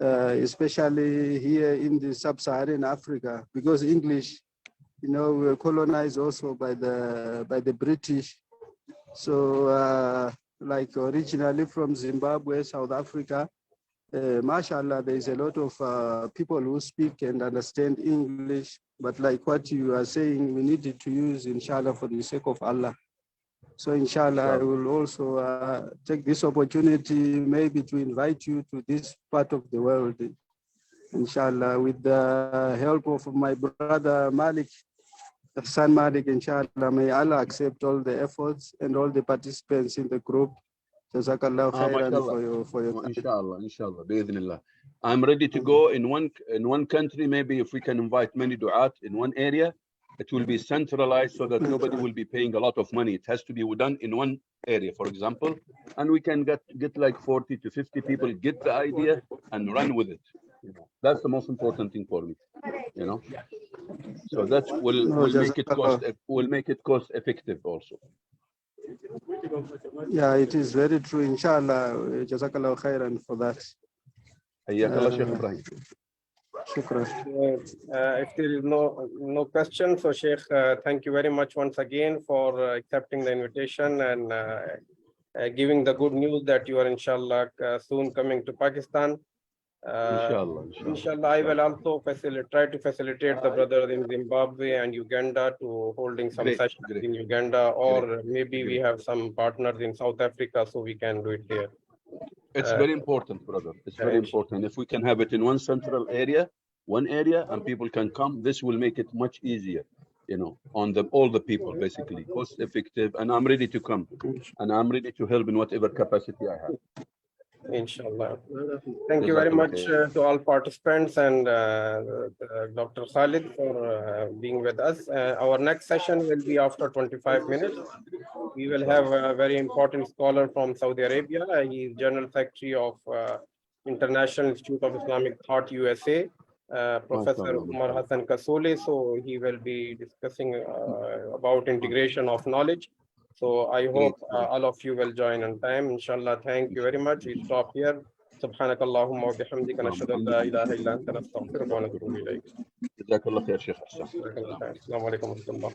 especially here in the sub-Saharan Africa, because English, we were colonized also by the British. So, like originally from Zimbabwe, South Africa, mashallah, there is a lot of people who speak and understand English, but like what you are saying, we needed to use, inshallah, for the sake of Allah. So inshallah, I will also take this opportunity maybe to invite you to this part of the world, inshallah, with the help of my brother Malik, San Malik, inshallah. May Allah accept all the efforts and all the participants in the group. Jazakallah khairan for your inshallah, bi'idhnillah. I'm ready to go in one country. Maybe if we can invite many du'at in one area, it will be centralized so that nobody will be paying a lot of money. It has to be done in one area, for example, and we can get like 40 to 50 people, get the idea and run with it. That's the most important thing for me, So that will make it cost effective also. Yeah, it is very true. Inshallah, Jazakallah khairan for that. Shukran. If there is no question, so Sheikh, thank you very much once again for accepting the invitation and giving the good news that you are inshallah soon coming to Pakistan. Inshallah. Inshallah, I will also try to facilitate the brothers in Zimbabwe and Uganda to holding some Great, sessions great. in Uganda, or maybe we Great. have some partners in South Africa, so we can do it here. It's very important, brother. It's very important. If we can have it in one central area, and people can come, this will make it much easier, on all the people, basically, cost effective. And I'm ready to come, and I'm ready to help in whatever capacity I have. Inshallah. Thank you very much to all participants and Dr. Khalid for being with us. Our next session will be after 25 minutes. We will have a very important scholar from Saudi Arabia. He is General Secretary of International Institute of Islamic Thought, USA, Professor Umar Hassan Kasole. So he will be discussing about integration of knowledge. So I hope all of you will join on time. Inshallah, thank you very much. We stop here. سبحانك اللهم وبحمدك نشهد أن لا إله إلا أنت نستغفرك ونتوب إليك. جزاك الله خير شيخ حسام. السلام عليكم ورحمة الله.